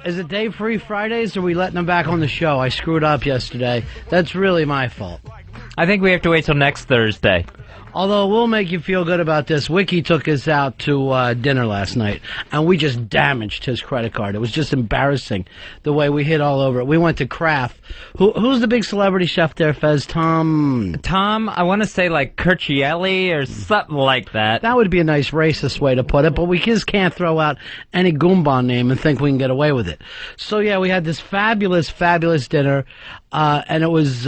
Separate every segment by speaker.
Speaker 1: Is it day-free Fridays, or are we letting them back on the show? I screwed up yesterday. That's really my fault.
Speaker 2: I think we have to wait till next Thursday.
Speaker 1: Although we'll make you feel good about this. Wiki took us out to dinner last night, and we just damaged his credit card. It was just embarrassing the way we hit all over it. We went to Kraft. Who's the big celebrity chef there, Fez? Tom,
Speaker 2: I want to say like Curcielli or something like that.
Speaker 1: That would be a nice racist way to put it, but we just can't throw out any Goomba name and think we can get away with it. So, yeah, we had this fabulous, fabulous dinner, and it was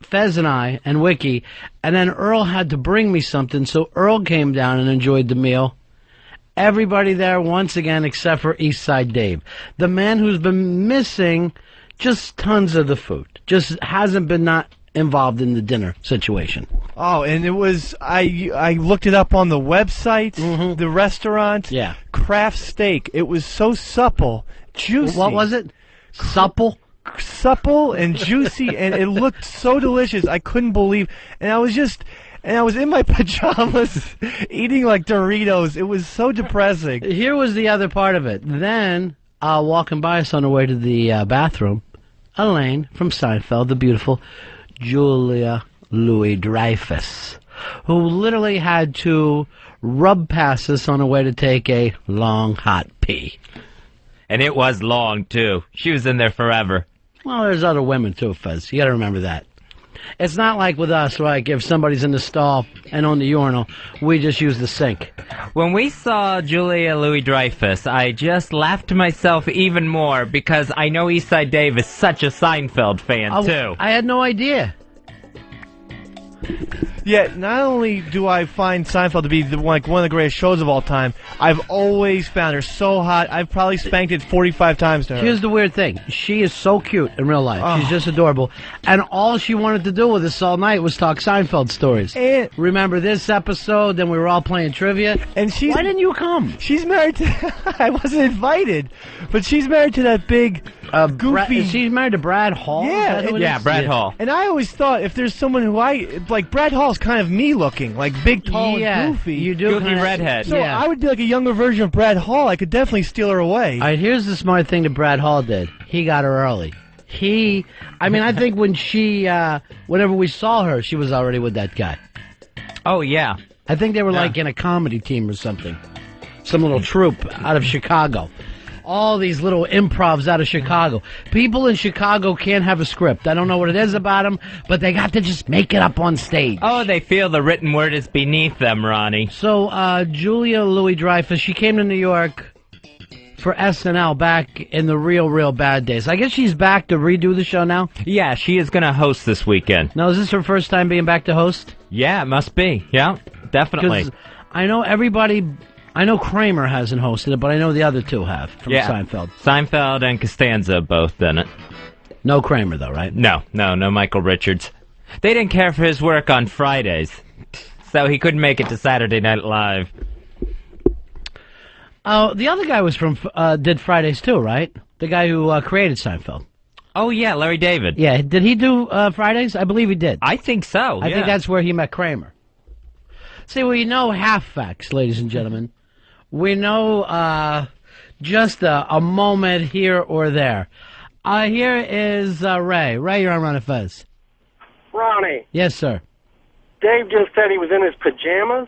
Speaker 1: Fez and I and Wiki, and then Earl had to bring me something, so Earl came down and enjoyed the meal. Everybody there once again except for Eastside Dave, the man who's been missing just tons of the food, just hasn't been not involved in the dinner situation.
Speaker 3: Oh, and it was, I looked it up on the website, the restaurant.
Speaker 1: Yeah.
Speaker 3: Kraft steak. It was so supple, juicy.
Speaker 1: What was it?
Speaker 3: Supple and juicy, and it looked so delicious. I couldn't believe, and I was in my pajamas eating like Doritos. It was so depressing.
Speaker 1: Here was the other part of it. Then, walking by us on the way to the bathroom, Elaine from Seinfeld, the beautiful Julia LouisDreyfus, who literally had to rub past us on her way to take a long, hot pee.
Speaker 2: And it was long, too. She was in there forever.
Speaker 1: Well, there's other women, too, Fez. You got to remember that. It's not like with us, like if somebody's in the stall and on the urinal, we just use the sink.
Speaker 2: When we saw Julia Louis-Dreyfus, I just laughed to myself even more because I know Eastside Dave is such a Seinfeld fan, too.
Speaker 1: I had no idea.
Speaker 3: Yeah, not only do I find Seinfeld to be one of the greatest shows of all time, I've always found her so hot. I've probably spanked it 45 times to her.
Speaker 1: Here's the weird thing. She is so cute in real life.
Speaker 3: Oh.
Speaker 1: She's just adorable. And all she wanted to do with us all night was talk Seinfeld stories.
Speaker 3: And
Speaker 1: remember this episode, then we were all playing trivia.
Speaker 3: And
Speaker 1: why didn't you come?
Speaker 3: She's married to... I wasn't invited. But she's married to that big, goofy...
Speaker 1: She's married to Brad Hall?
Speaker 3: Yeah,
Speaker 2: Brad Hall.
Speaker 3: And I always thought if there's someone who like Brad Hall's kind of me looking, like big, tall, and goofy.
Speaker 1: You do
Speaker 2: goofy redhead.
Speaker 3: So I would be like a younger version of Brad Hall. I could definitely steal her away.
Speaker 1: All right, here's the smart thing that Brad Hall did. He got her early. I think when whenever we saw her, she was already with that guy.
Speaker 2: Oh, yeah.
Speaker 1: I think they were like in a comedy team or something. Some little troupe out of Chicago. All these little improvs out of Chicago. People in Chicago can't have a script. I don't know what it is about them, but they got to just make it up on stage.
Speaker 2: Oh, they feel the written word is beneath them, Ronnie.
Speaker 1: So, Julia Louis-Dreyfus, she came to New York for SNL back in the real bad days. I guess she's back to redo the show now?
Speaker 2: Yeah, she is going to host this weekend.
Speaker 1: Now, is this her first time being back to host?
Speaker 2: Yeah, it must be. Yeah, definitely.
Speaker 1: 'Cause I know everybody... I know Kramer hasn't hosted it, but I know the other two have from Seinfeld.
Speaker 2: Seinfeld and Costanza both done it.
Speaker 1: No Kramer, though, right?
Speaker 2: No Michael Richards. They didn't care for his work on Fridays, so he couldn't make it to Saturday Night Live.
Speaker 1: Oh, the other guy was from did Fridays too, right? The guy who created Seinfeld.
Speaker 2: Oh, yeah, Larry David.
Speaker 1: Yeah, did he do Fridays? I believe he did.
Speaker 2: I think so,
Speaker 1: I think that's where he met Kramer. See, we know half facts, ladies and gentlemen. We know just a moment here or there. Here is Ray. Ray, you're on Run Fez.
Speaker 4: Ronnie.
Speaker 1: Yes, sir.
Speaker 4: Dave just said he was in his pajamas.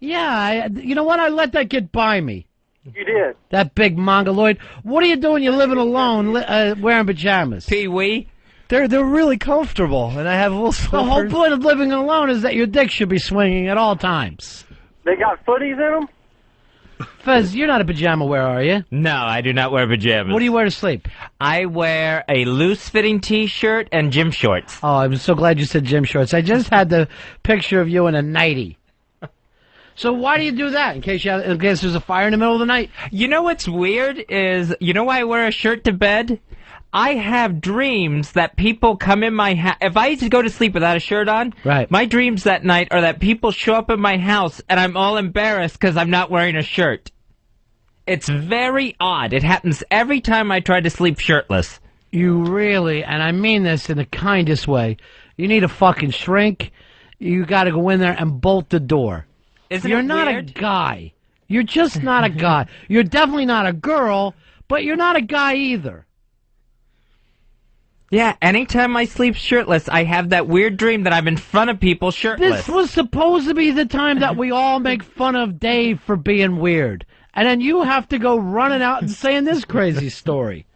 Speaker 1: Yeah, you know what? I let that get by me.
Speaker 4: You did.
Speaker 1: That big mongoloid. What are you doing? You're living alone, wearing pajamas.
Speaker 2: Pee-wee.
Speaker 3: They're really comfortable, and I have little slippers.
Speaker 1: The whole point of living alone is that your dick should be swinging at all times.
Speaker 4: They got footies in them?
Speaker 1: Fez, you're not a pajama wearer, are you?
Speaker 2: No, I do not wear pajamas.
Speaker 1: What do you wear to sleep?
Speaker 2: I wear a loose-fitting T-shirt and gym shorts.
Speaker 1: Oh, I'm so glad you said gym shorts. I just had the picture of you in a nightie. So why do you do that? In case there's a fire in the middle of the night?
Speaker 2: You know what's weird is, you know why I wear a shirt to bed? I have dreams that people come in my house. If I used to go to sleep without a shirt on,
Speaker 1: right,
Speaker 2: my dreams that night are that people show up in my house and I'm all embarrassed because I'm not wearing a shirt. It's very odd. It happens every time I try to sleep shirtless.
Speaker 1: You really, and I mean this in the kindest way, you need a fucking shrink. You got to go in there and bolt the door.
Speaker 2: Isn't
Speaker 1: You're
Speaker 2: it
Speaker 1: not
Speaker 2: weird?
Speaker 1: a guy. You're just not a guy. You're definitely not a girl, but you're not a guy either.
Speaker 2: Yeah, anytime I sleep shirtless, I have that weird dream that I'm in front of people shirtless.
Speaker 1: This was supposed to be the time that we all make fun of Dave for being weird. And then you have to go running out and saying this crazy story.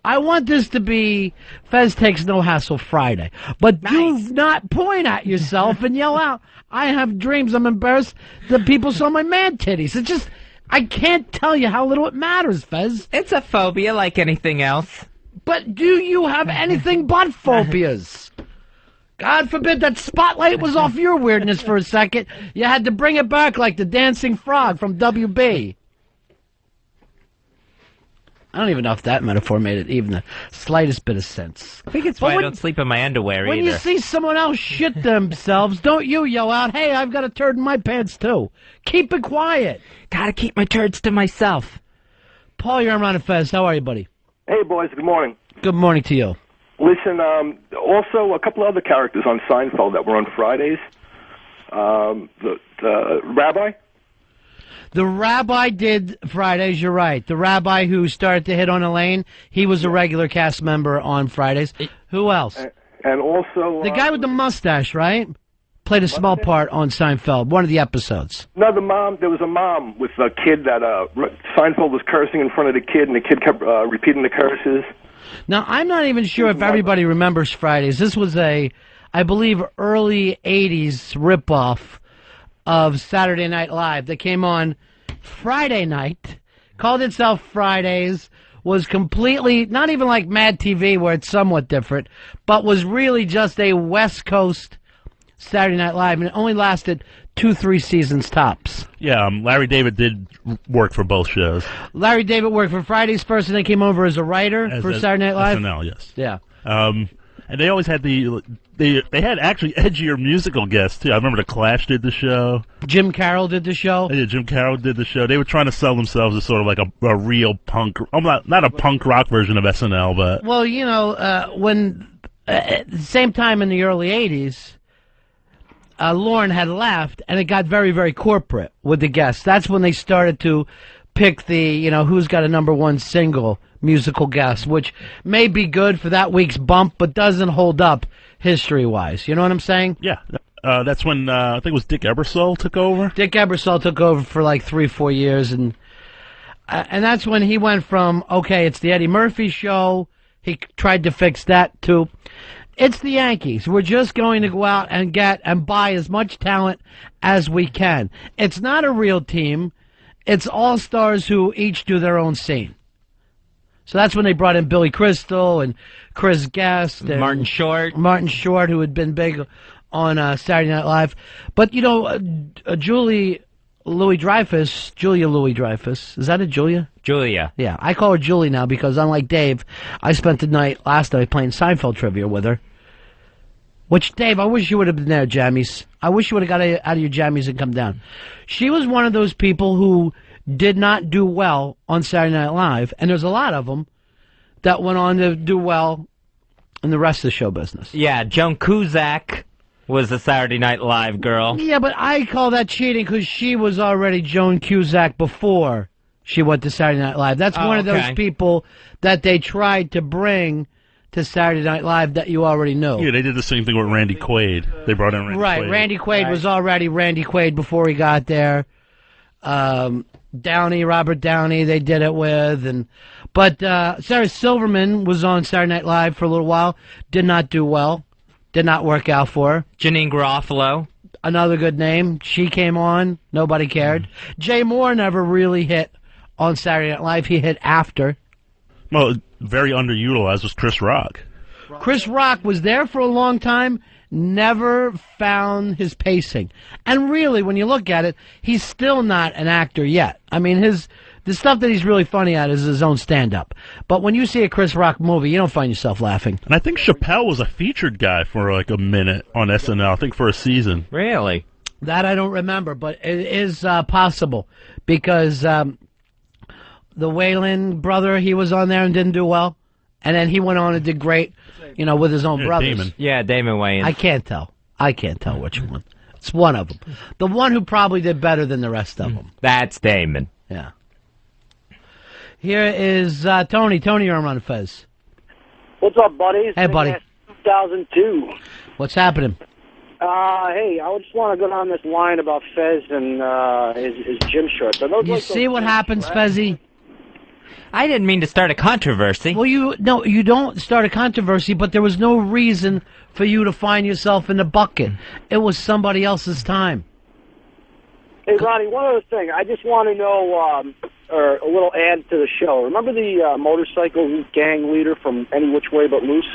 Speaker 1: I want this to be Fez Takes No Hassle Friday. But do not point at yourself and yell out, I have dreams, I'm embarrassed that people saw my man titties. It's just, I can't tell you how little it matters, Fez.
Speaker 2: It's a phobia like anything else.
Speaker 1: But do you have anything but phobias? God forbid that spotlight was off your weirdness for a second. You had to bring it back like the dancing frog from WB. I don't even know if that metaphor made it even the slightest bit of sense.
Speaker 2: I think it's why I don't sleep in my underwear
Speaker 1: when
Speaker 2: either.
Speaker 1: You see someone else shit themselves, don't you yell out, hey, I've got a turd in my pants too. Keep it quiet.
Speaker 2: Gotta keep my turds to myself.
Speaker 1: Paul, you're on Ron and Fez. How are you, buddy?
Speaker 4: Hey, boys. Good morning.
Speaker 1: Good morning to you.
Speaker 4: Listen, also a couple other characters on Seinfeld that were on Fridays. The rabbi.
Speaker 1: The rabbi did Fridays, you're right. The rabbi who started to hit on Elaine, he was a regular cast member on Fridays. Who else?
Speaker 4: And also...
Speaker 1: the guy with the mustache, right? Played a small part on Seinfeld, one of the episodes.
Speaker 4: No, there was a mom with a kid that Seinfeld was cursing in front of the kid, and the kid kept repeating the curses.
Speaker 1: Now, I'm not even sure if everybody remembers Fridays. This was I believe, early 80s ripoff of Saturday Night Live that came on Friday night, called itself Fridays, was completely, not even like Mad TV where it's somewhat different, but was really just a West Coast Saturday Night Live, and it only lasted 2-3 seasons tops.
Speaker 5: Yeah, Larry David did work for both shows.
Speaker 1: Larry David worked for Fridays first, and then came over as a writer for Saturday Night Live.
Speaker 5: SNL, yes.
Speaker 1: Yeah.
Speaker 5: And they always had they had actually edgier musical guests too. I remember the Clash did the show.
Speaker 1: Jim Carroll did the show.
Speaker 5: Yeah, Jim Carroll did the show. They were trying to sell themselves as sort of like a real punk. Not a punk rock version of SNL, but
Speaker 1: well, you know, when at the same time in the early 80s. Lauren had left, and it got very, very corporate with the guests. That's when they started to pick the, who's got a #1 single musical guest, which may be good for that week's bump, but doesn't hold up history-wise. You know what I'm saying?
Speaker 5: Yeah. That's when, I think it was Dick Ebersol took over.
Speaker 1: Dick Ebersol took over for like 3-4 years, and that's when he went from, okay, it's the Eddie Murphy show. He tried to fix that, too. It's the Yankees. We're just going to go out and get and buy as much talent as we can. It's not a real team. It's all-stars who each do their own scene. So that's when they brought in Billy Crystal and Chris Guest. And
Speaker 2: Martin Short.
Speaker 1: Martin Short, who had been big on Saturday Night Live. But, Julia Louis-Dreyfus. Is that a Julia?
Speaker 2: Julia.
Speaker 1: Yeah, I call her Julie now because, unlike Dave, I spent the last night playing Seinfeld trivia with her. Which, Dave, I wish you would have been there, jammies. I wish you would have got out of your jammies and come down. She was one of those people who did not do well on Saturday Night Live, and there's a lot of them that went on to do well in the rest of the show business.
Speaker 2: Yeah, Joan Cusack was the Saturday Night Live girl.
Speaker 1: Yeah, but I call that cheating because she was already Joan Cusack before she went to Saturday Night Live. That's one of those people that they tried to bring to Saturday Night Live that you already know.
Speaker 5: Yeah, they did the same thing with Randy Quaid. They brought in Randy Quaid.
Speaker 1: Right, Randy Quaid was already Randy Quaid before he got there. Robert Downey, they did it with. But Sarah Silverman was on Saturday Night Live for a little while. Did not do well. Did not work out for her.
Speaker 2: Janine Garofalo.
Speaker 1: Another good name. She came on. Nobody cared. Jay Moore never really hit on Saturday Night Live. He hit after.
Speaker 5: Well, very underutilized was Chris Rock.
Speaker 1: Chris Rock was there for a long time, never found his pacing. And really, when you look at it, he's still not an actor yet. I mean, the stuff that he's really funny at is his own stand-up. But when you see a Chris Rock movie, you don't find yourself laughing.
Speaker 5: And I think Chappelle was a featured guy for like a minute on SNL, I think for a season.
Speaker 2: Really?
Speaker 1: That I don't remember, but it is possible because the Whalen brother, he was on there and didn't do well. And then he went on and did great, with his own brothers.
Speaker 5: Damon.
Speaker 2: Yeah, Damon Wayans.
Speaker 1: I can't tell which one. It's one of them. The one who probably did better than the rest of them.
Speaker 2: That's Damon.
Speaker 1: Yeah. Here is Tony. Tony, you're on Run Fez.
Speaker 6: What's up, buddies?
Speaker 1: Hey, buddy.
Speaker 6: 2002.
Speaker 1: What's happening?
Speaker 6: Hey, I just want to go down this line about Fez and his gym shorts. Are those
Speaker 1: You
Speaker 6: like
Speaker 1: see
Speaker 6: those
Speaker 1: what happens, Fezzy?
Speaker 2: I didn't mean to start a controversy.
Speaker 1: Well, you don't start a controversy, but there was no reason for you to find yourself in the bucket. It was somebody else's time.
Speaker 6: Hey, Ronnie, one other thing. I just want to know, or a little add to the show. Remember the motorcycle gang leader from Any Which Way But Loose?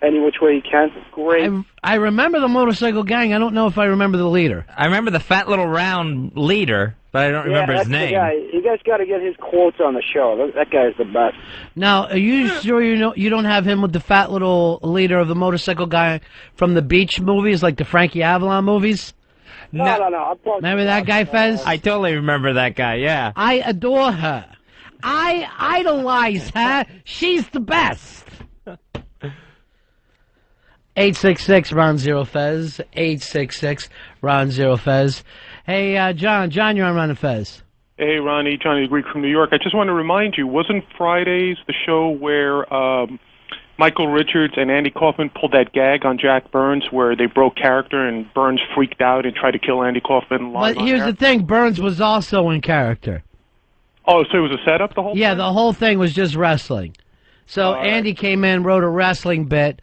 Speaker 6: Any Which Way You Can? Great.
Speaker 1: I remember the motorcycle gang. I don't know if I remember the leader.
Speaker 2: I remember the fat little round leader, but I don't remember his name.
Speaker 6: Yeah, you guys got to get his quotes on the show. That guy's the best.
Speaker 1: Now, are you sure you don't have him with the fat little leader of the motorcycle guy from the beach movies, like the Frankie Avalon movies?
Speaker 6: No. I'm talking
Speaker 1: Remember that guy, Fez?
Speaker 2: I totally remember that guy, yeah.
Speaker 1: I adore her. I idolize her. She's the best. 866-RON-0-FEZ. 866-RON-0-FEZ. Hey, John, you're on Ron and Fez.
Speaker 7: Hey, Ronnie, Johnny the Greek from New York. I just want to remind you, wasn't Fridays the show where Michael Richards and Andy Kaufman pulled that gag on Jack Burns where they broke character and Burns freaked out and tried to kill Andy Kaufman live
Speaker 1: But here's the thing, Burns was also in character.
Speaker 7: Oh, so it was a setup the whole time?
Speaker 1: Yeah, the whole thing was just wrestling. So Andy came in, wrote a wrestling bit.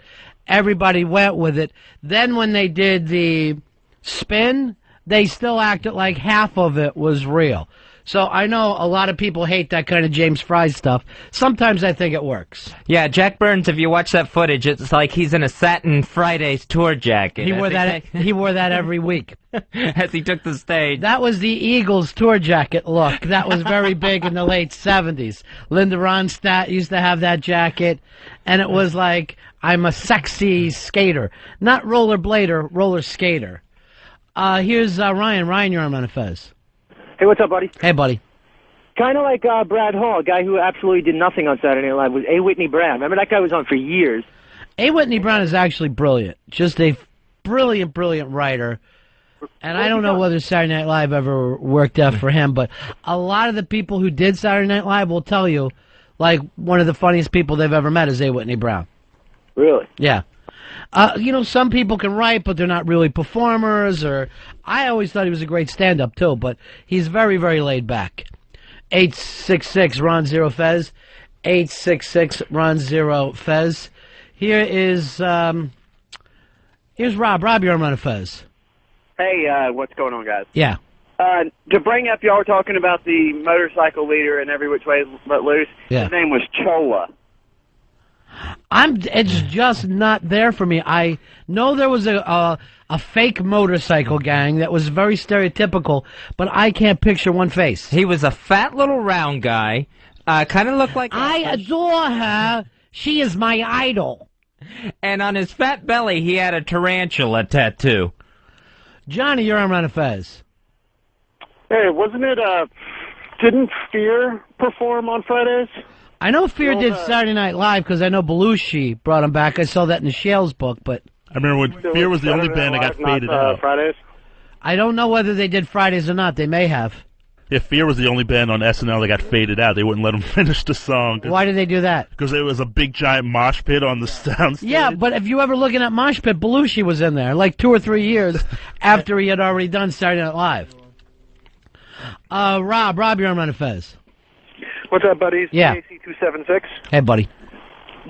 Speaker 1: Everybody went with it. Then when they did the spin, they still acted like half of it was real. So I know a lot of people hate that kind of James Fry stuff. Sometimes I think it works.
Speaker 2: Yeah, Jack Burns, if you watch that footage, it's like he's in a satin Fridays tour jacket.
Speaker 1: He wore that every week.
Speaker 2: As he took the stage.
Speaker 1: That was the Eagles tour jacket look. That was very big in the late 70s. Linda Ronstadt used to have that jacket, and it was like, I'm a sexy skater. Not rollerblader, roller skater. Here's Ryan. Ryan, you're on Fez.
Speaker 6: Hey, what's up, buddy?
Speaker 1: Hey, buddy.
Speaker 6: Kind of like Brad Hall, a guy who absolutely did nothing on Saturday Night Live, was A. Whitney Brown. Remember that guy was on for years.
Speaker 1: A. Whitney Brown is actually brilliant. Just a brilliant writer. And I don't know whether Saturday Night Live ever worked out for him, but a lot of the people who did Saturday Night Live will tell you, like, one of the funniest people they've ever met is A. Whitney Brown.
Speaker 6: Really?
Speaker 1: Yeah. Some people can write, but they're not really performers. Or I always thought he was a great stand-up, too, but he's very, very laid back. 866-RON-0-FEZ. 866-RON-0-FEZ. Here's Rob. Rob, you're on Fez.
Speaker 8: Hey, what's going on, guys?
Speaker 1: Yeah.
Speaker 8: To bring up, y'all were talking about the motorcycle leader and Every Which Way But Loose.
Speaker 1: Yeah.
Speaker 8: His name was Chola.
Speaker 1: It's just not there for me. I know there was a fake motorcycle gang that was very stereotypical, but I can't picture one face.
Speaker 2: He was a fat little round guy. Kind of looked like...
Speaker 1: I adore her. She is my idol.
Speaker 2: And on his fat belly, he had a tarantula tattoo.
Speaker 1: Johnny, you're on Run Fez.
Speaker 7: Hey, wasn't it, didn't Fear perform on Fridays?
Speaker 1: I know Fear did Saturday Night Live because I know Belushi brought him back. I saw that in the Shales book, but...
Speaker 5: I remember when Fear was the only band that got faded out.
Speaker 7: Fridays?
Speaker 1: I don't know whether they did Fridays or not. They may have.
Speaker 5: Yeah, Fear was the only band on SNL that got faded out. They wouldn't let them finish the song.
Speaker 1: Why did they do that?
Speaker 5: Because there was a big giant mosh pit on the sound stage.
Speaker 1: Yeah, but if you ever looking at Mosh Pit, Belushi was in there like 2 or 3 years after he had already done Saturday Night Live. Rob, you're on Run Fez.
Speaker 6: What's up, buddies?
Speaker 1: Yeah.
Speaker 6: AC276.
Speaker 1: Hey, buddy.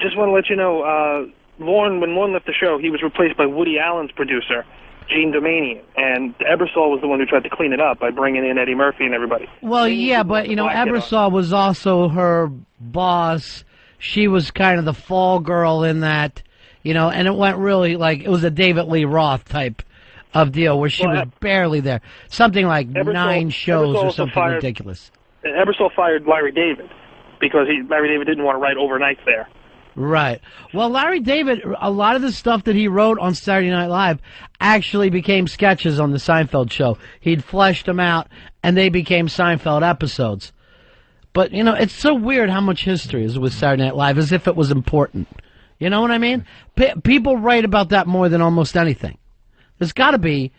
Speaker 6: Just want to let you know, when Lorne left the show, he was replaced by Woody Allen's producer, Gene Domanian, and Ebersol was the one who tried to clean it up by bringing in Eddie Murphy and everybody.
Speaker 1: Well, yeah, but, Ebersol was also her boss. She was kind of the fall girl in that, and it went really it was a David Lee Roth type of deal where she was barely there. Something like 9 shows or something ridiculous.
Speaker 6: Ebersol fired Larry David because Larry David didn't want to write overnights there.
Speaker 1: Right. Well, Larry David, a lot of the stuff that he wrote on Saturday Night Live actually became sketches on the Seinfeld show. He'd fleshed them out, and they became Seinfeld episodes. But, it's so weird how much history is with Saturday Night Live, as if it was important. You know what I mean? People write about that more than almost anything. There's got to be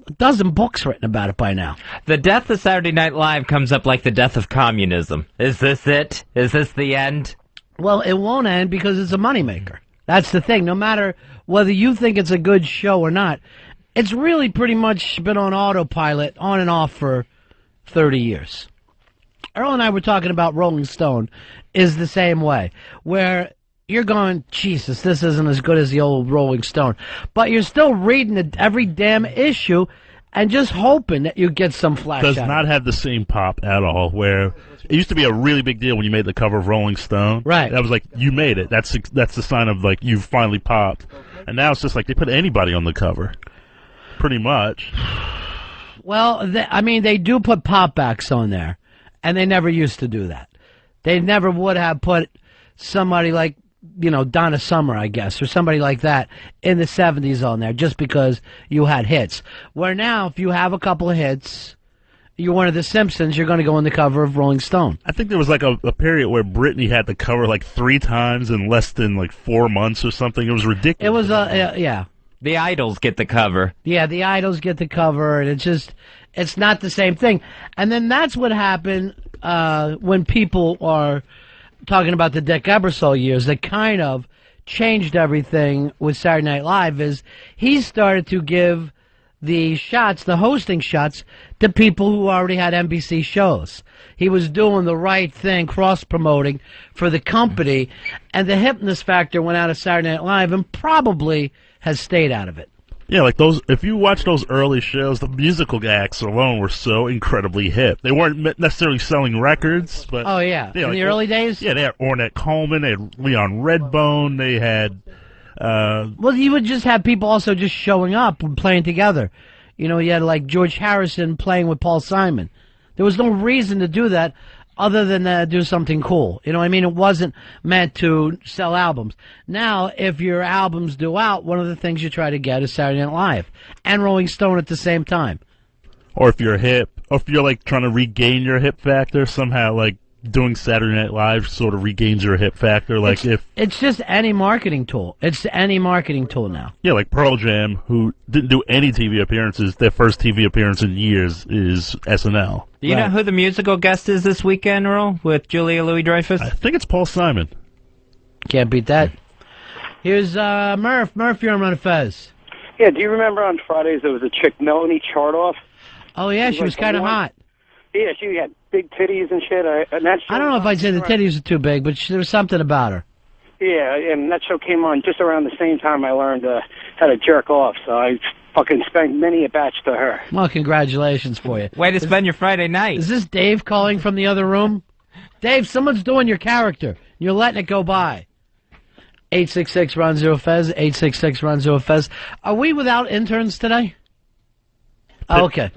Speaker 1: a dozen books written about it by now.
Speaker 2: The death of Saturday Night Live comes up like the death of communism. Is this it? Is this the end?
Speaker 1: Well, it won't end because it's a moneymaker. That's the thing. No matter whether you think it's a good show or not, it's really pretty much been on autopilot, on and off for 30 years. Earl and I were talking about Rolling Stone is the same way, where you're going, Jesus, this isn't as good as the old Rolling Stone. But you're still reading every damn issue and just hoping that you get some flash
Speaker 5: Does
Speaker 1: out
Speaker 5: not
Speaker 1: of it.
Speaker 5: have the same pop at all, where it used to be a really big deal when you made the cover of Rolling Stone.
Speaker 1: Right.
Speaker 5: That was like, you made it. That's the sign of, like, you've finally popped. And now it's just like they put anybody on the cover. Pretty much.
Speaker 1: Well, they do put popbacks on there, and they never used to do that. They never would have put somebody like, Donna Summer, I guess, or somebody like that in the 70s on there just because you had hits. Where now, if you have a couple of hits, you're one of the Simpsons, you're going to go on the cover of Rolling Stone.
Speaker 5: I think there was like a period where Britney had the cover like 3 times in less than like 4 months or something. It was ridiculous.
Speaker 1: It was, yeah.
Speaker 2: The Idols get the cover.
Speaker 1: Yeah, the Idols get the cover, and it's not the same thing. And then that's what happened when people are talking about the Dick Ebersol years that kind of changed everything with Saturday Night Live is he started to give the hosting shots, to people who already had NBC shows. He was doing the right thing, cross-promoting for the company, and the hipness factor went out of Saturday Night Live and probably has stayed out of it.
Speaker 5: Yeah, like those. If you watch those early shows, the musical acts alone were so incredibly hip. They weren't necessarily selling records, but
Speaker 1: Oh, yeah. In the early days?
Speaker 5: Yeah, they had Ornette Coleman, they had Leon Redbone, they had.
Speaker 1: Well, you would just have people also just showing up and playing together. You had like George Harrison playing with Paul Simon. There was no reason to do that other than do something cool. You know what I mean? It wasn't meant to sell albums. Now, if your albums do out, one of the things you try to get is Saturday Night Live and Rolling Stone at the same time.
Speaker 5: Or if you're hip, or if you're like trying to regain your hip factor, somehow like doing Saturday Night Live sort of regains your hip factor. Like
Speaker 1: it's just any marketing tool. It's any marketing tool now.
Speaker 5: Yeah, like Pearl Jam, who didn't do any TV appearances. Their first TV appearance in years is SNL.
Speaker 2: Do you know who the musical guest is this weekend, Earl, with Julia Louis-Dreyfus?
Speaker 5: I think it's Paul Simon.
Speaker 1: Can't beat that. Here's Murph. Murph, you're on Run of Fez.
Speaker 6: Yeah, do you remember on Fridays there was a chick, Melanie Chartoff?
Speaker 1: Oh, yeah, she was kind of hot.
Speaker 6: Yeah, she had big titties and shit.
Speaker 1: I don't know if I'd say the titties are too big, but there was something about her.
Speaker 6: Yeah, and that show came on just around the same time I learned how to jerk off, so I fucking spent many a batch to her.
Speaker 1: Well, congratulations for you.
Speaker 2: Way to spend your Friday night.
Speaker 1: Is this Dave calling from the other room? Dave, someone's doing your character. You're letting it go by. 866-RON-0-FEZ, 866-RON-0-FEZ. Are we without interns today? Oh, okay.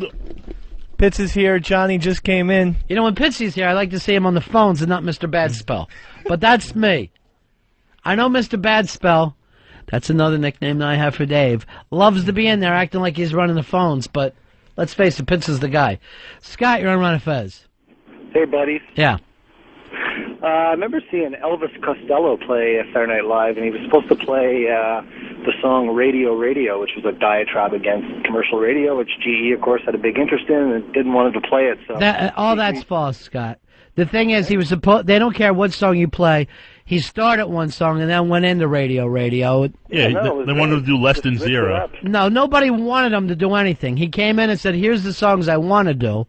Speaker 3: Pitts is here. Johnny just came in.
Speaker 1: You know, when Pitsy's here, I like to see him on the phones and not Mr. Bad Spell. But that's me. I know Mr. Bad Spell. That's another nickname that I have for Dave. Loves to be in there acting like he's running the phones, but let's face it, Pitts is the guy. Scott, you're on Run of Fez.
Speaker 8: Hey, buddies.
Speaker 1: Yeah.
Speaker 8: I remember seeing Elvis Costello play Saturday Night Live, and he was supposed to play the song Radio Radio, which was a diatribe against commercial radio, which GE, of course, had a big interest in and didn't want him to play it. So
Speaker 1: that's false, Scott. The thing is, he was supposed. They don't care what song you play. He started one song and then went into Radio Radio.
Speaker 5: Yeah, they wanted to do Less Than Zero.
Speaker 1: No, nobody wanted him to do anything. He came in and said, here's the songs I want to do.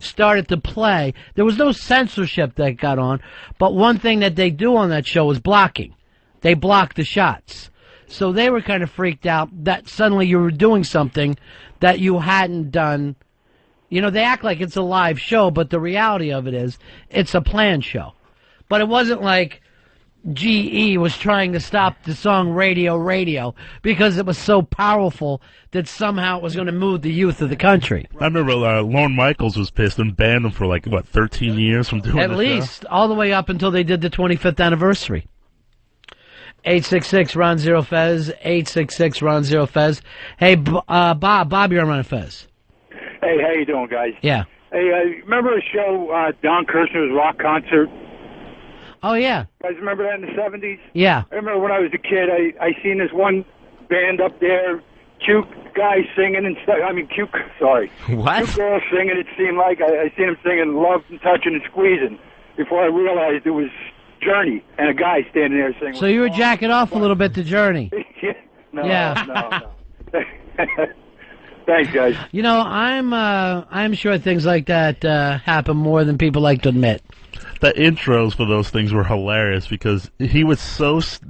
Speaker 1: Started to play. There was no censorship that got on, but one thing that they do on that show is blocking. They block the shots. So they were kind of freaked out that suddenly you were doing something that you hadn't done. You know, they act like it's a live show, but the reality of it is it's a planned show. But it wasn't like GE was trying to stop the song Radio Radio because it was so powerful that somehow it was going to move the youth of the country.
Speaker 5: I remember Lorne Michaels was pissed and banned him for 13 years from doing
Speaker 1: At least, all the way up until they did the 25th anniversary. 866-RON-0-FEZ, 866-RON-0-FEZ. Hey, Bob, you're on Run of Fez.
Speaker 9: Hey, how you doing, guys?
Speaker 1: Yeah.
Speaker 9: Hey, remember a show, Don Kirshner's rock concert?
Speaker 1: Oh, yeah.
Speaker 9: You guys remember that in the 70s?
Speaker 1: Yeah.
Speaker 9: I remember when I was a kid, I seen this one band up there cute guy singing and cute. Sorry,
Speaker 2: What?
Speaker 9: cute girl singing. It seemed like I seen him singing "Love and Touching and Squeezing" before I realized it was Journey and a guy standing there singing.
Speaker 1: So you were jacking off a little bit to Journey.
Speaker 9: No,
Speaker 1: Yeah.
Speaker 9: no. Thanks, guys.
Speaker 1: You know, I'm sure things like that happen more than people like to admit.
Speaker 5: The intros for those things were hilarious because he was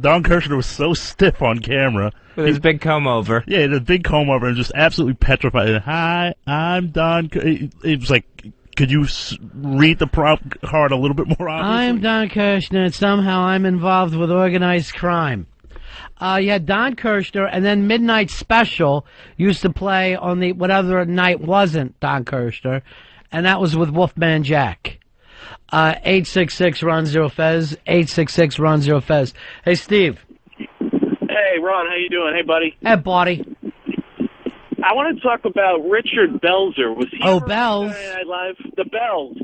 Speaker 5: Don Kirshner was so stiff on camera.
Speaker 2: With his big comb over.
Speaker 5: Yeah, he had a big comb over and just absolutely petrified. And, hi, I'm Don. It was like, could you read the prompt card a little bit more obviously?
Speaker 1: I'm Don Kirshner, and somehow I'm involved with organized crime. You had Don Kirshner, and then Midnight Special used to play on the whatever night wasn't Don Kirshner, and that was with Wolfman Jack. 866-RON-0-FEZ, 866-RON-0-FEZ. Hey, Steve.
Speaker 10: Hey, Ron, how you doing? Hey, buddy.
Speaker 1: Hey, buddy.
Speaker 10: I want to talk about Richard Belzer. Was he on
Speaker 1: Bells.
Speaker 10: Saturday Night Live? The Bells.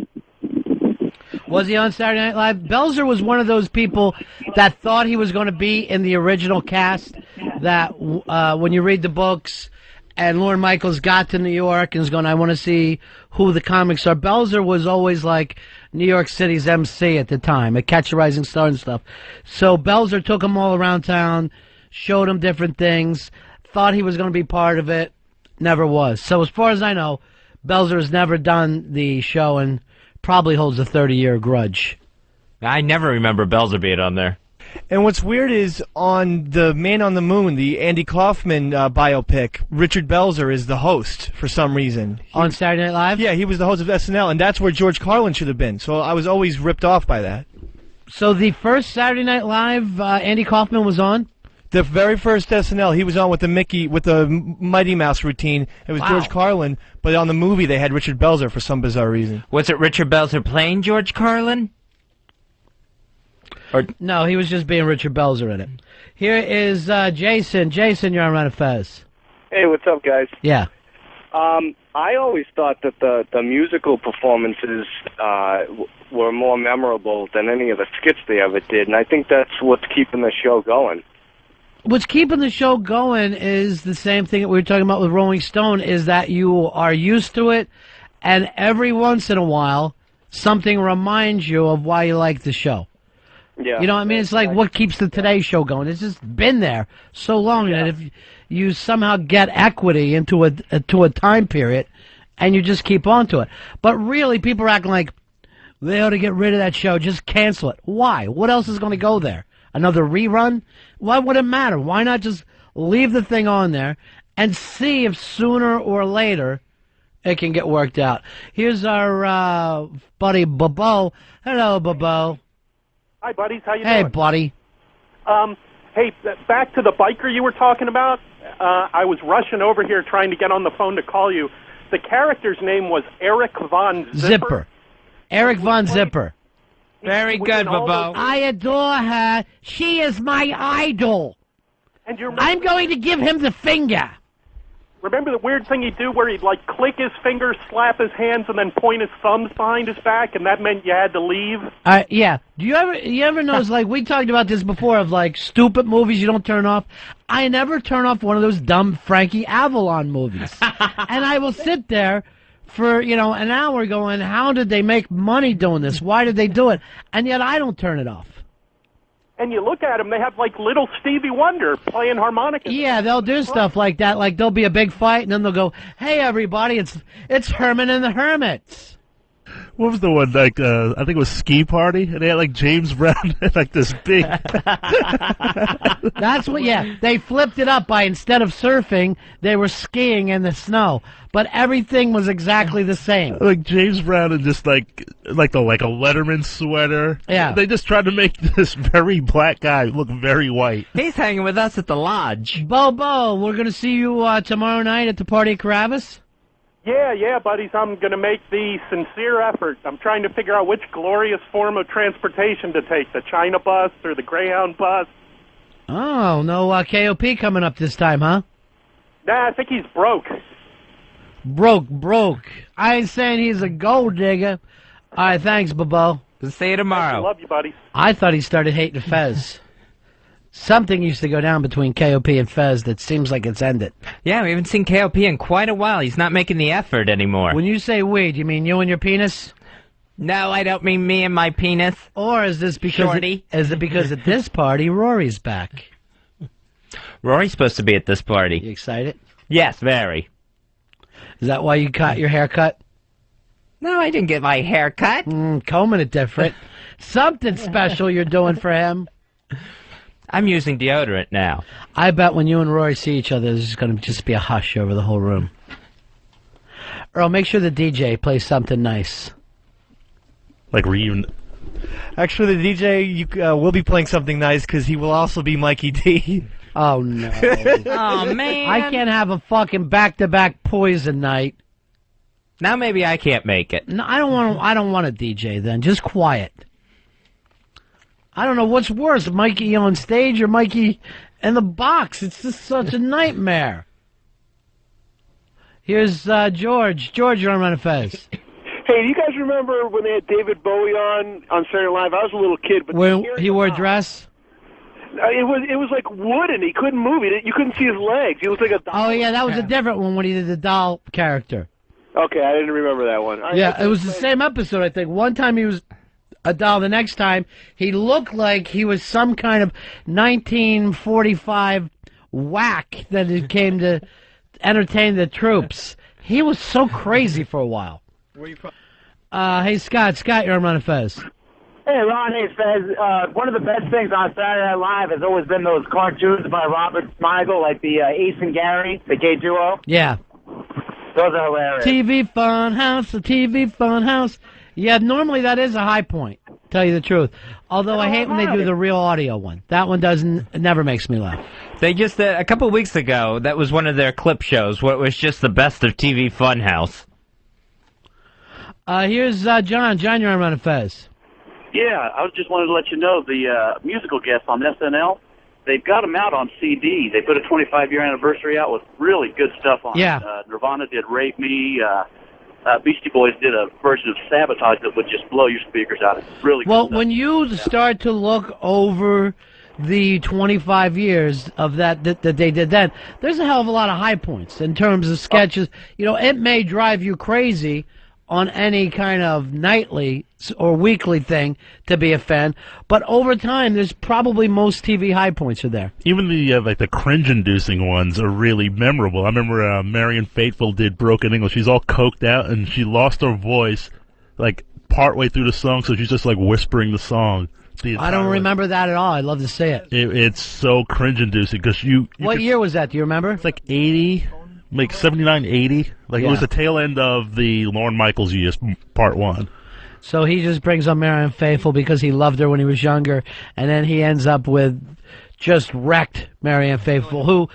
Speaker 1: Was he on Saturday Night Live? Belzer was one of those people that thought he was going to be in the original cast, that when you read the books and Lorne Michaels got to New York and was going, I want to see who the comics are. Belzer was always like New York City's MC at the time, at Catch a Rising Star and stuff. So Belzer took him all around town, showed him different things, thought he was going to be part of it, never was. So as far as I know, Belzer has never done the show and probably holds a 30-year grudge.
Speaker 2: I never remember Belzer being on there.
Speaker 3: And what's weird is on the Man on the Moon, the Andy Kaufman biopic, Richard Belzer is the host for some reason.
Speaker 1: On Saturday Night Live?
Speaker 3: Yeah, he was the host of SNL, and that's where George Carlin should have been. So I was always ripped off by that.
Speaker 1: So the first Saturday Night Live, Andy Kaufman was on?
Speaker 3: The very first SNL, he was on with the Mighty Mouse routine. It was George Carlin, but on the movie they had Richard Belzer for some bizarre reason.
Speaker 2: Was it Richard Belzer playing George Carlin? Or
Speaker 1: no, he was just being Richard Belzer in it. Here is Jason. Jason, you're on Ron and Fez.
Speaker 11: Hey, what's up, guys?
Speaker 1: Yeah.
Speaker 11: I always thought that the musical performances were more memorable than any of the skits they ever did, and I think that's what's keeping the show going.
Speaker 1: What's keeping the show going is the same thing that we were talking about with Rolling Stone, is that you are used to it, and every once in a while, something reminds you of why you like the show.
Speaker 11: Yeah.
Speaker 1: You know what I mean? It's like what keeps the Today Show going. It's just been there so long that if you somehow get equity into a time period, and you just keep on to it. But really, people are acting like they ought to get rid of that show. Just cancel it. Why? What else is going to go there? Another rerun? Why would it matter? Why not just leave the thing on there and see if sooner or later it can get worked out? Here's our buddy Bobo. Hello, Bobo.
Speaker 12: Hi, buddies. How you
Speaker 1: doing? Hey, buddy.
Speaker 12: Hey, back to the biker you were talking about. I was rushing over here trying to get on the phone to call you. The character's name was Eric Von Zipper.
Speaker 1: Eric Von Zipper.
Speaker 2: Very good, Bobo.
Speaker 1: I adore her. She is my idol.
Speaker 12: And
Speaker 1: I'm going to give him the finger.
Speaker 12: Remember the weird thing he'd do where he'd, like, click his fingers, slap his hands, and then point his thumbs behind his back, and that meant you had to leave?
Speaker 1: Yeah. Do you ever notice, like, we talked about this before, of, like, stupid movies you don't turn off? I never turn off one of those dumb Frankie Avalon movies. And I will sit there for, an hour going, how did they make money doing this? Why did they do it? And yet I don't turn it off.
Speaker 12: And you look at them, they have, like, little Stevie Wonder playing harmonica.
Speaker 1: Yeah, they'll do stuff like that. Like, there'll be a big fight, and then they'll go, hey, everybody, it's Herman and the Hermits.
Speaker 5: What was the one, like, I think it was Ski Party, and they had, like, James Brown, like, this big...
Speaker 1: That's what, they flipped it up by, instead of surfing, they were skiing in the snow. But everything was exactly the same.
Speaker 5: Like, James Brown and just, like a Letterman sweater.
Speaker 1: Yeah.
Speaker 5: They just tried to make this very black guy look very white.
Speaker 2: He's hanging with us at the lodge.
Speaker 1: Bobo, we're going to see you tomorrow night at the party at Caravas?
Speaker 12: Yeah, buddies, I'm going to make the sincere effort. I'm trying to figure out which glorious form of transportation to take, the China bus or the Greyhound bus.
Speaker 1: Oh, no KOP coming up this time, huh?
Speaker 12: Nah, I think he's broke.
Speaker 1: Broke. I ain't saying he's a gold digger. All right, thanks, Bobo.
Speaker 2: See you tomorrow.
Speaker 12: Love you, buddies.
Speaker 1: I thought he started hating Fez. Something used to go down between KOP and Fez that seems like it's ended.
Speaker 2: Yeah, we haven't seen KOP in quite a while. He's not making the effort anymore.
Speaker 1: When you say we, do you mean you and your penis?
Speaker 2: No, I don't mean me and my penis.
Speaker 1: Or is this because
Speaker 2: Shorty?
Speaker 1: Is it because at this party Rory's back?
Speaker 2: Rory's supposed to be at this party.
Speaker 1: You excited?
Speaker 2: Yes, very.
Speaker 1: Is that why you got your hair cut?
Speaker 2: No, I didn't get my hair cut.
Speaker 1: Combing it different. Something special you're doing for him.
Speaker 2: I'm using deodorant now.
Speaker 1: I bet when you and Rory see each other, there's going to just be a hush over the whole room. Earl, make sure the DJ plays something nice.
Speaker 5: Like reunion.
Speaker 3: Actually, the DJ will be playing something nice because he will also be Mikey D.
Speaker 1: Oh, no.
Speaker 2: Oh, man.
Speaker 1: I can't have a fucking back-to-back Poison night.
Speaker 2: Now maybe I can't make it.
Speaker 1: No, I don't want a DJ then. Just quiet. I don't know what's worse, Mikey on stage or Mikey in the box. It's just such a nightmare. Here's George. George, you're on Run Fez.
Speaker 13: Hey, do you guys remember when they had David Bowie on Saturday Night Live? I was a little kid, but
Speaker 1: When he wore a dress?
Speaker 13: It was like wooden. He couldn't move. You couldn't see his legs. He looked like a doll.
Speaker 1: Oh yeah, that was a different one when he did the doll character.
Speaker 13: Okay, I didn't remember that one.
Speaker 1: Yeah, it was the same episode, I think. One time he was a doll. The next time he looked like he was some kind of 1945 whack that came to entertain the troops. He was so crazy for a while.
Speaker 13: Where you from?
Speaker 1: Hey, Scott. Scott, you're on Run Fez.
Speaker 14: Hey, Ron, hey, Fez. One of the best things on Saturday Night Live has always been those cartoons by Robert Smigel, like the Ace and Gary, the gay duo.
Speaker 1: Yeah.
Speaker 14: Those are hilarious.
Speaker 1: TV Funhouse, the TV Funhouse. Yeah, normally that is a high point, tell you the truth. Although I hate when they do the real audio one. That one it never makes me laugh.
Speaker 2: They just, a couple of weeks ago, that was one of their clip shows where it was just the best of TV Funhouse.
Speaker 1: Here's John. John, you're on Run Fez.
Speaker 15: Yeah, I just wanted to let you know the musical guests on SNL, they've got them out on CD. They put a 25-year anniversary out with really good stuff on it. Nirvana did Rape Me. Beastie Boys did a version of Sabotage that would just blow your speakers out. It's really good stuff.
Speaker 1: When you start to look over the 25 years of that they did then, there's a hell of a lot of high points in terms of sketches. You know, it may drive you crazy on any kind of nightly or weekly thing to be a fan, but over time, there's probably most TV high points are there.
Speaker 5: Even the like the cringe-inducing ones are really memorable. I remember Marion Faithfull did Broken English. She's all coked out, and she lost her voice like partway through the song, so she's just like whispering the song.
Speaker 1: I don't remember that at all. I'd love to see it.
Speaker 5: It's so cringe-inducing because you
Speaker 1: what year was that? Do you remember?
Speaker 5: It's like 80. Like 79, 80. Like, it was the tail end of the Lorne Michaels years, part one.
Speaker 1: So he just brings up Marianne Faithfull because he loved her when he was younger, and then he ends up with just wrecked Marianne Faithfull, who,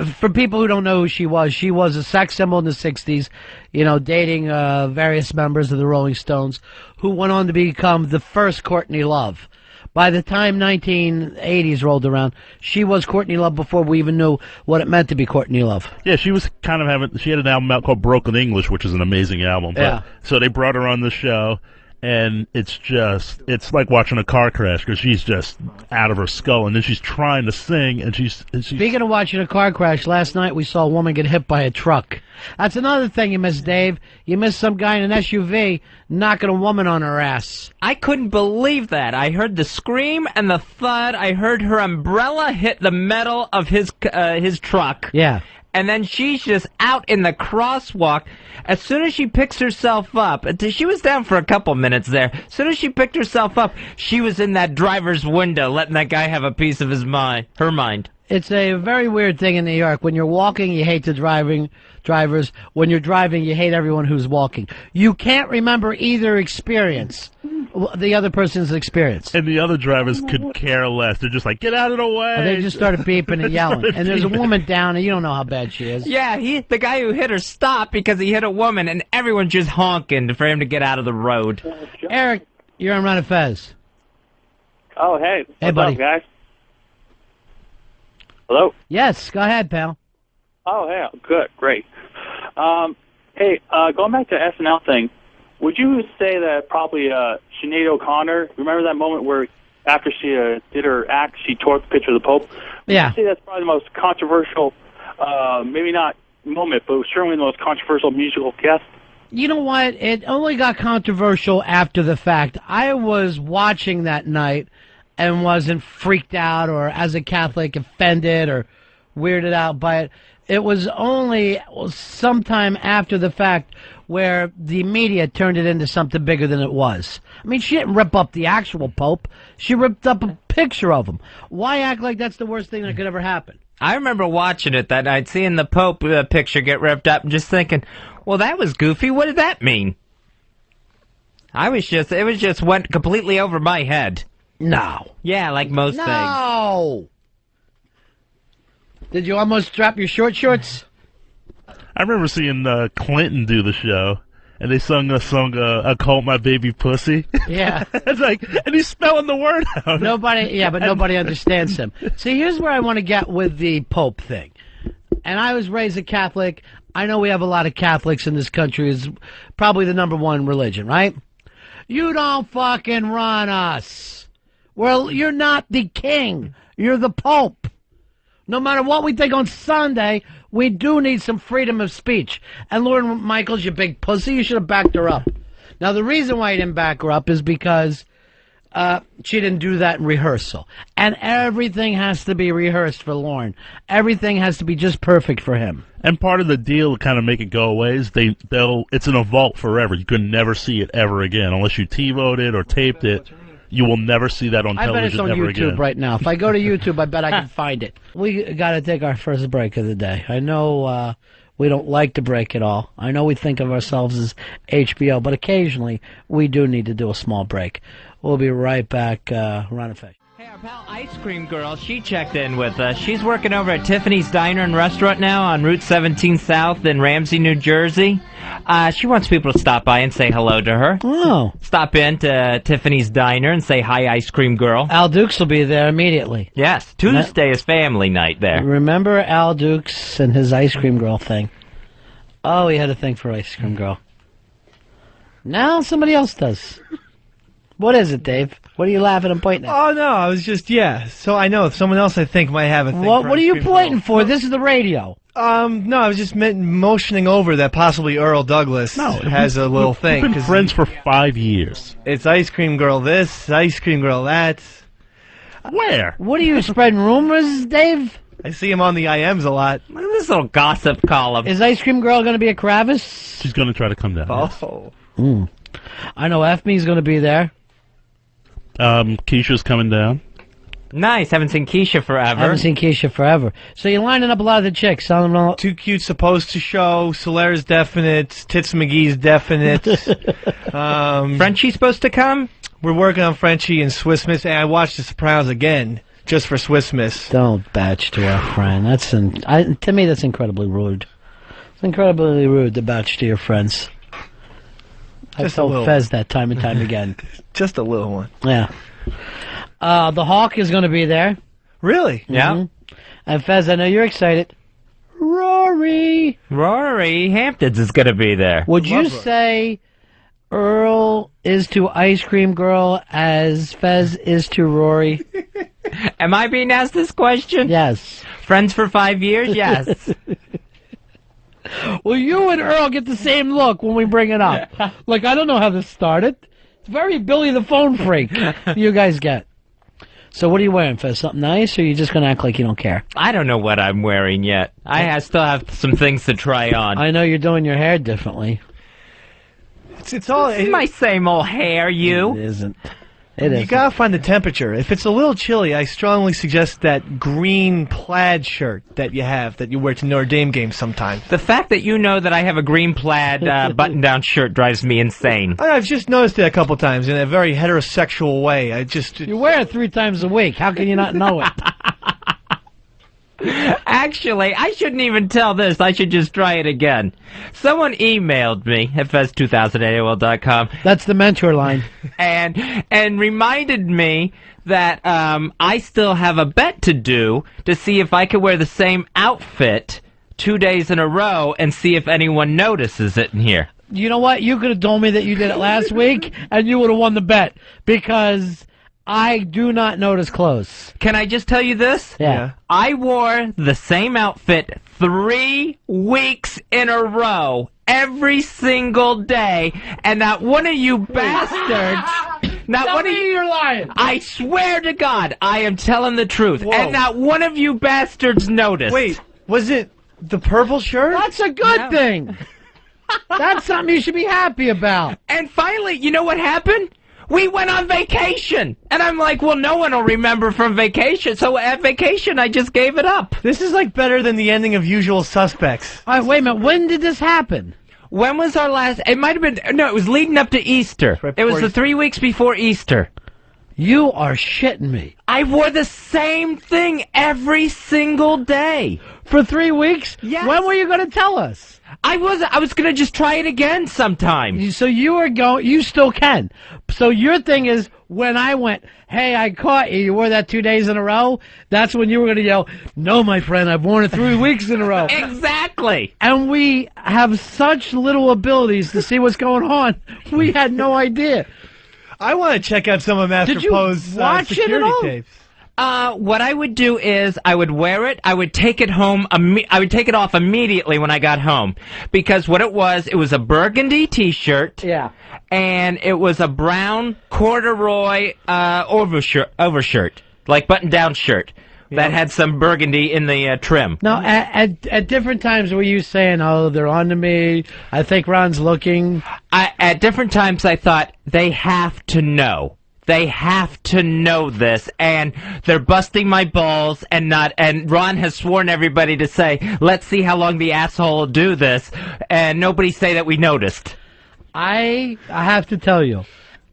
Speaker 1: for people who don't know who she was a sex symbol in the 60s, you know, dating various members of the Rolling Stones, who went on to become the first Courtney Love. By the time 1980s rolled around, she was Courtney Love before we even knew what it meant to be Courtney Love.
Speaker 5: Yeah, she was kind of she had an album out called Broken English, which is an amazing album.
Speaker 1: Yeah.
Speaker 5: So they brought her on the show, and it's like watching a car crash because she's just out of her skull, and then she's trying to sing, and she's
Speaker 1: Speaking of watching a car crash, last night we saw a woman get hit by a truck. That's another thing you missed, Dave. You missed some guy in an SUV knocking a woman on her ass.
Speaker 2: I couldn't believe that. I heard the scream and the thud. I heard her umbrella hit the metal of his truck.
Speaker 1: Yeah.
Speaker 2: And then she's just out in the crosswalk. As soon as she picks herself up, she was down for a couple minutes there. As soon as she picked herself up, she was in that driver's window, letting that guy have a piece of her mind.
Speaker 1: It's a very weird thing in New York. When you're walking, you hate the drivers. When you're driving, you hate everyone who's walking. You can't remember either experience, the other person's experience.
Speaker 5: And the other drivers could care less. They're just like, get out of the way.
Speaker 1: And they just started beeping and yelling. And there's a woman down, and you don't know how bad she is.
Speaker 2: Yeah, the guy who hit her stopped because he hit a woman, and everyone's just honking for him to get out of the road.
Speaker 1: Eric, you're on Run Fez.
Speaker 16: Oh, hey.
Speaker 1: Hey, buddy.
Speaker 16: What's up, guys? Hello?
Speaker 1: Yes, go ahead, pal.
Speaker 16: Oh, yeah, good, great. Hey, going back to SNL thing, would you say that probably Sinead OConnor, remember that moment where after she did her act, she tore up the picture of the Pope.
Speaker 1: Yeah.
Speaker 16: I'd say that's probably the most controversial, maybe not moment, but certainly the most controversial musical guest.
Speaker 1: You know what? It only got controversial after the fact. I was watching that night and wasn't freaked out or, as a Catholic, offended or weirded out by it. It was only sometime after the fact where the media turned it into something bigger than it was. I mean, she didn't rip up the actual Pope. She ripped up a picture of him. Why act like that's the worst thing that could ever happen?
Speaker 2: I remember watching it that night, seeing the Pope picture get ripped up and just thinking, well, that was goofy. What did that mean? It just went completely over my head.
Speaker 1: No.
Speaker 2: Yeah, like most things.
Speaker 1: No. Did you almost drop your short shorts?
Speaker 5: I remember seeing Clinton do the show, and they sung a song, I Called My Baby Pussy.
Speaker 1: Yeah.
Speaker 5: It's like, and he's spelling the word out.
Speaker 1: Nobody understands him. See, here's where I want to get with the Pope thing. And I was raised a Catholic. I know we have a lot of Catholics in this country. It's probably the number one religion, right? You don't fucking run us. Well, you're not the king. You're the Pope. No matter what we think on Sunday, we do need some freedom of speech. And Lauren Michaels, you big pussy, you should have backed her up. Now, the reason why you didn't back her up is because she didn't do that in rehearsal. And everything has to be rehearsed for Lauren. Everything has to be just perfect for him.
Speaker 5: And part of the deal to kind of make it go away is it's in a vault forever. You can never see it ever again. Unless you TiVoed it or taped it, you will never see that on television ever again.
Speaker 1: I bet it's on YouTube right now. If I go to YouTube, I bet I can find it. We got to take our first break of the day. I know we don't like to break it all. I know we think of ourselves as HBO, but occasionally we do need to do a small break. We'll be right back. Run effect.
Speaker 2: Hey, our pal Ice Cream Girl, she checked in with us. She's working over at Tiffanys Diner and Restaurant now on Route 17 South in Ramsey, New Jersey. She wants people to stop by and say hello to her.
Speaker 1: Oh.
Speaker 2: Stop in to Tiffanys Diner and say hi, Ice Cream Girl.
Speaker 1: Al Dukes will be there immediately.
Speaker 2: Yes, Tuesday is family night there.
Speaker 1: Remember Al Dukes and his Ice Cream Girl thing? Oh, he had a thing for Ice Cream Girl. Now somebody else does. What is it, Dave? What are you laughing and pointing at?
Speaker 3: Oh, no, I was just, So I know someone else I think might have a thing.
Speaker 1: What are you pointing for? This is the radio.
Speaker 3: No, I was just motioning over that possibly Earl Douglas has a little thing.
Speaker 5: We've been friends for 5 years.
Speaker 3: It's Ice Cream Girl this, Ice Cream Girl that.
Speaker 5: Where?
Speaker 1: What are you spreading rumors, Dave?
Speaker 3: I see him on the IMs a lot.
Speaker 2: Look at this little gossip column.
Speaker 1: Is Ice Cream Girl going to be at Kravis?
Speaker 5: She's going to try to come down.
Speaker 3: Oh.
Speaker 1: Yes. I know FMe's going to be there.
Speaker 5: Keisha's coming down.
Speaker 2: Nice. Haven't seen Keisha forever.
Speaker 1: So you're lining up a lot of the chicks.
Speaker 3: Too Cute supposed to show. Solaire's definite. Tits McGee's definite.
Speaker 2: Frenchie's supposed to come?
Speaker 3: We're working on Frenchie and Swiss Miss. And I watched The Sopranos again just for Swiss Miss.
Speaker 1: Don't batch to our friend. To me, that's incredibly rude. It's incredibly rude to batch to your friends. I've told Fez that time and time again.
Speaker 3: Just a little one.
Speaker 1: Yeah. The Hawk is going to be there.
Speaker 3: Really?
Speaker 2: Yeah.
Speaker 1: Mm-hmm. And Fez, I know you're excited. Rory
Speaker 2: Hamptons is going to be there.
Speaker 1: Would you say Earl is to Ice Cream Girl as Fez is to Rory?
Speaker 2: Am I being asked this question?
Speaker 1: Yes.
Speaker 2: Friends for 5 years? Yes.
Speaker 1: Well, you and Earl get the same look when we bring it up. Like, I don't know how this started. It's very Billy the Phone Freak you guys get. So what are you wearing, Fez? Something nice, or are you just going to act like you don't care?
Speaker 2: I don't know what I'm wearing yet. I still have some things to try on.
Speaker 1: I know you're doing your hair differently.
Speaker 3: It's all...
Speaker 2: It's my same old hair, you.
Speaker 1: It isn't.
Speaker 3: You gotta find the temperature. If it's a little chilly, I strongly suggest that green plaid shirt that you have that you wear to Notre Dame games sometimes.
Speaker 2: The fact that you know that I have a green plaid button-down shirt drives me insane.
Speaker 3: I've just noticed it a couple times in a very heterosexual way.
Speaker 1: You wear it 3 times a week. How can you not know it?
Speaker 2: Actually, I shouldn't even tell this. I should just try it again. Someone emailed me at fez2000@AOL.com.
Speaker 1: That's the mentor line.
Speaker 2: And reminded me that I still have a bet to do to see if I could wear the same outfit 2 days in a row and see if anyone notices it in here.
Speaker 1: You know what? You could have told me that you did it last week, and you would have won the bet. Because I do not notice clothes.
Speaker 2: Can I just tell you this?
Speaker 1: Yeah.
Speaker 2: I wore the same outfit 3 weeks in a row, every single day, and not one of you bastards...
Speaker 1: Not one of you, you're lying.
Speaker 2: I swear to God, I am telling the truth.
Speaker 3: Whoa.
Speaker 2: And not one of you bastards noticed.
Speaker 3: Wait, was it the purple shirt?
Speaker 1: That's a good thing. That's something you should be happy about.
Speaker 2: And finally, you know what happened? We went on vacation. And I'm like, well, no one will remember from vacation. So at vacation, I just gave it up.
Speaker 3: This is like better than the ending of Usual Suspects.
Speaker 1: All right, wait a minute. When did this happen?
Speaker 2: When was our last... It might have been... No, it was leading up to Easter.
Speaker 3: Right
Speaker 2: It was
Speaker 3: before
Speaker 2: the 3 weeks before Easter.
Speaker 1: You are shitting me.
Speaker 2: I wore the same thing every single day.
Speaker 1: For 3 weeks?
Speaker 2: Yes.
Speaker 1: When were you going to tell us?
Speaker 2: I was going to just try it again sometime.
Speaker 1: So you were going... You still can. So your thing is, when I went, hey, I caught you, you wore that 2 days in a row, that's when you were going to yell, no, my friend, I've worn it 3 weeks in a row.
Speaker 2: Exactly.
Speaker 1: And we have such little abilities to see what's going on. We had no idea.
Speaker 3: I want to check out some of Master
Speaker 1: Did you
Speaker 3: Poe's
Speaker 1: watch it at
Speaker 3: security
Speaker 1: all?
Speaker 3: tapes.
Speaker 2: What I would do is I would wear it. I would take it home. I would take it off immediately when I got home, because what it was a burgundy T-shirt.
Speaker 1: Yeah.
Speaker 2: And it was a brown corduroy overshirt, like button-down shirt that had some burgundy in the trim.
Speaker 1: Now, at different times were you saying, oh, they're on to me, I think Ron's looking?
Speaker 2: At different times I thought, they have to know. They have to know this, and they're busting my balls, and Ron has sworn everybody to say, let's see how long the asshole will do this, and nobody say that we noticed.
Speaker 1: I have to tell you,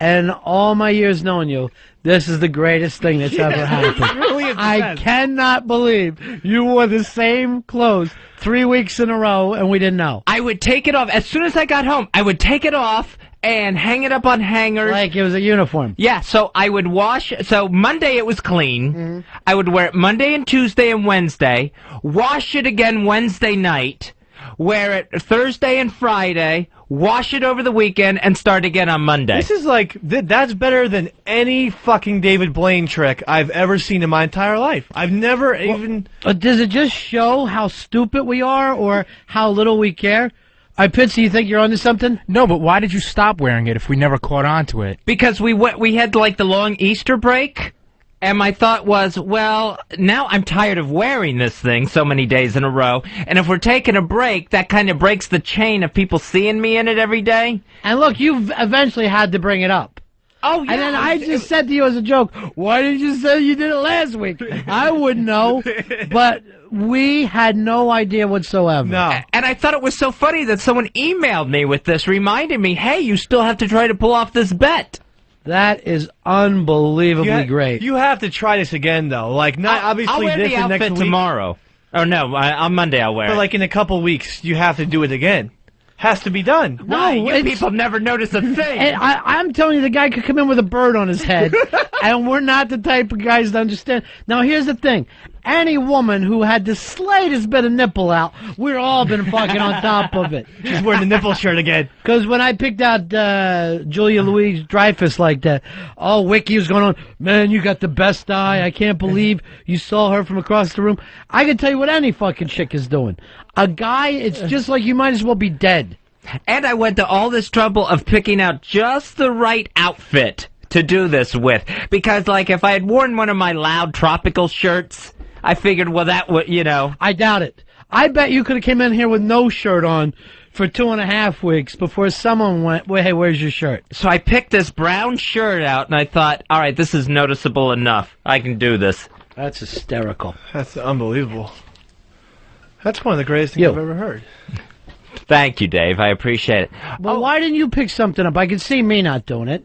Speaker 1: and all my years knowing you, this is the greatest thing that's ever happened.
Speaker 3: Really is the
Speaker 1: I
Speaker 3: best.
Speaker 1: cannot believe you wore the same clothes 3 weeks in a row, and we didn't know.
Speaker 2: I would take it off. As soon as I got home, I would take it off and hang it up on hangers.
Speaker 1: Like it was a uniform.
Speaker 2: Yeah, so I would wash. So Monday it was clean.
Speaker 1: Mm-hmm.
Speaker 2: I would wear it Monday and Tuesday and Wednesday. Wash it again Wednesday night. Wear it Thursday and Friday. Wash it over the weekend and start again on Monday.
Speaker 3: This is like, that's better than any fucking David Blaine trick I've ever seen in my entire life. I've never even...
Speaker 1: Does it just show how stupid we are or how little we care? All right, Pitsy, you think you're onto something?
Speaker 17: No, but why did you stop wearing it if we never caught on to it?
Speaker 2: Because we had like the long Easter break, and my thought was, well, now I'm tired of wearing this thing so many days in a row, and if we're taking a break, that kind of breaks the chain of people seeing me in it every day.
Speaker 1: And look, you've eventually had to bring it up.
Speaker 2: Oh, yeah.
Speaker 1: And then I just said to you as a joke, why didn't you say you did it last week? I wouldn't know, but we had no idea whatsoever.
Speaker 3: No.
Speaker 2: And I thought it was so funny that someone emailed me with this, reminding me, hey, you still have to try to pull off this bet.
Speaker 1: That is unbelievably great.
Speaker 3: You have to try this again, though. Like, not obviously
Speaker 2: I'll wear
Speaker 3: this
Speaker 2: the
Speaker 3: and
Speaker 2: outfit
Speaker 3: next week.
Speaker 2: tomorrow. Oh, no, on Monday I'll wear
Speaker 3: But
Speaker 2: it.
Speaker 3: like in a couple weeks, you have to do it again. Has to be done.
Speaker 2: Why? You people never notice a thing.
Speaker 1: And I'm telling you, the guy could come in with a bird on his head, and we're not the type of guys to understand. Now, here's the thing. Any woman who had the slightest bit of nipple out, we've all been fucking on top of it.
Speaker 3: She's wearing the nipple shirt again.
Speaker 1: Because when I picked out Julia Louis-Dreyfus like that, oh, Wiki was going on, man, you got the best eye. I can't believe you saw her from across the room. I can tell you what any fucking chick is doing. A guy, it's just like you might as well be dead.
Speaker 2: And I went to all this trouble of picking out just the right outfit to do this with. Because, like, if I had worn one of my loud tropical shirts, I figured, well, that would, you know.
Speaker 1: I doubt it. I bet you could have came in here with no shirt on for 2.5 weeks before someone went, well, hey, where's your shirt?
Speaker 2: So I picked this brown shirt out, and I thought, all right, this is noticeable enough. I can do this.
Speaker 1: That's hysterical.
Speaker 3: That's unbelievable. That's one of the greatest things I've ever heard.
Speaker 2: Thank you, Dave. I appreciate it.
Speaker 1: Well, why didn't you pick something up? I can see me not doing it.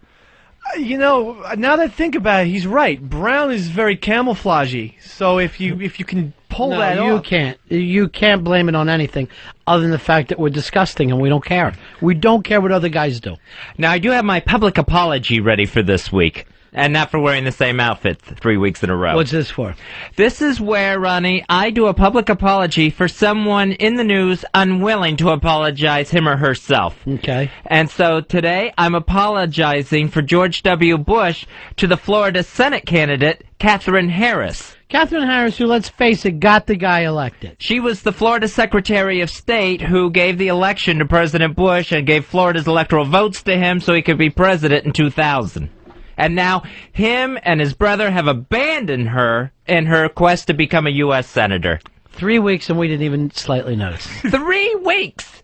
Speaker 3: You know, now that I think about it, he's right. Brown is very camouflagey. So if you can pull that off,
Speaker 1: you can't blame it on anything other than the fact that we're disgusting and we don't care. We don't care what other guys do.
Speaker 2: Now, I do have my public apology ready for this week. And not for wearing the same outfit 3 weeks in a row.
Speaker 1: What's this for?
Speaker 2: This is where, Ronnie, I do a public apology for someone in the news unwilling to apologize him or herself.
Speaker 1: Okay.
Speaker 2: And so today I'm apologizing for George W. Bush to the Florida Senate candidate, Katherine Harris.
Speaker 1: Katherine Harris, who, let's face it, got the guy elected.
Speaker 2: She was the Florida Secretary of State who gave the election to President Bush and gave Florida's electoral votes to him so he could be president in 2000. And now him and his brother have abandoned her in her quest to become a U.S. Senator.
Speaker 1: 3 weeks and we didn't even slightly notice.
Speaker 2: 3 weeks!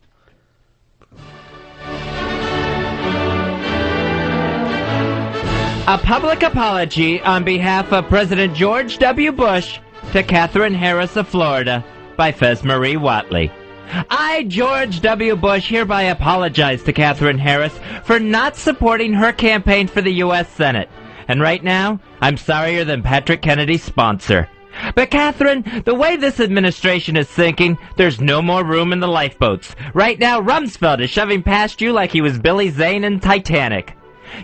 Speaker 2: A public apology on behalf of President George W. Bush to Katherine Harris of Florida by Fez Marie Watley. I, George W. Bush, hereby apologize to Katherine Harris for not supporting her campaign for the U.S. Senate. And right now, I'm sorrier than Patrick Kennedy's sponsor. But Katherine, the way this administration is thinking, there's no more room in the lifeboats. Right now, Rumsfeld is shoving past you like he was Billy Zane in Titanic.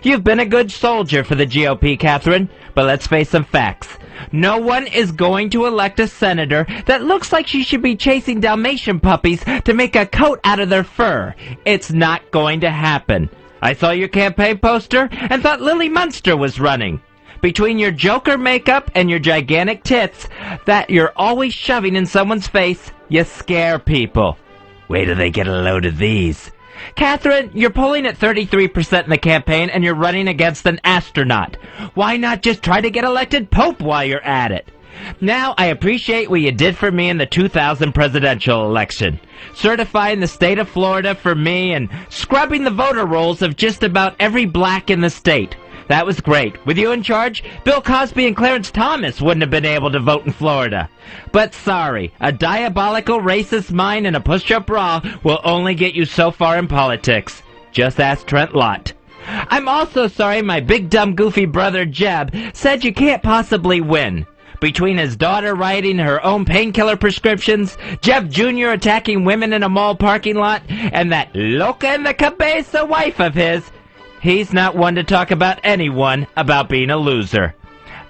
Speaker 2: You've been a good soldier for the GOP, Katherine, but let's face some facts. No one is going to elect a senator that looks like she should be chasing Dalmatian puppies to make a coat out of their fur. It's not going to happen. I saw your campaign poster and thought Lily Munster was running. Between your Joker makeup and your gigantic tits that you're always shoving in someone's face, you scare people. Wait till they get a load of these. Katherine, you're polling at 33% in the campaign and you're running against an astronaut. Why not just try to get elected Pope while you're at it? Now, I appreciate what you did for me in the 2000 presidential election. Certifying the state of Florida for me and scrubbing the voter rolls of just about every black in the state. That was great. With you in charge, Bill Cosby and Clarence Thomas wouldn't have been able to vote in Florida. But sorry, a diabolical racist mind and a push-up bra will only get you so far in politics. Just ask Trent Lott. I'm also sorry my big dumb goofy brother Jeb said you can't possibly win. Between his daughter writing her own painkiller prescriptions, Jeb Jr. attacking women in a mall parking lot, and that loca in the cabeza wife of his, he's not one to talk about anyone about being a loser.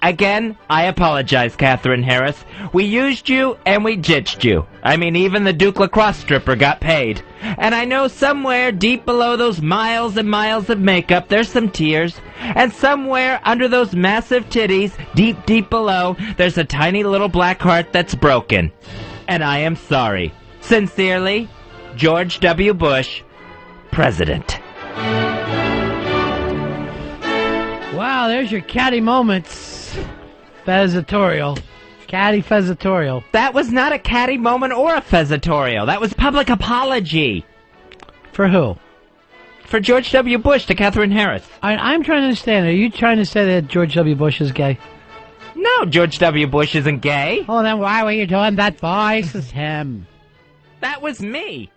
Speaker 2: Again, I apologize, Katherine Harris. We used you and we ditched you. I mean, even the Duke lacrosse stripper got paid. And I know somewhere deep below those miles and miles of makeup, there's some tears. And somewhere under those massive titties, deep, deep below, there's a tiny little black heart that's broken. And I am sorry. Sincerely, George W. Bush, President.
Speaker 1: Wow, there's your catty moments. Fezzatorial. Catty Fezzatorial.
Speaker 2: That was not a catty moment or a Fezzatorial. That was public apology.
Speaker 1: For who?
Speaker 2: For George W. Bush to Katherine Harris.
Speaker 1: I'm trying to understand. Are you trying to say that George W. Bush is gay?
Speaker 2: No, George W. Bush isn't gay.
Speaker 1: Oh, then why were you doing that voice? It's him.
Speaker 2: That was me.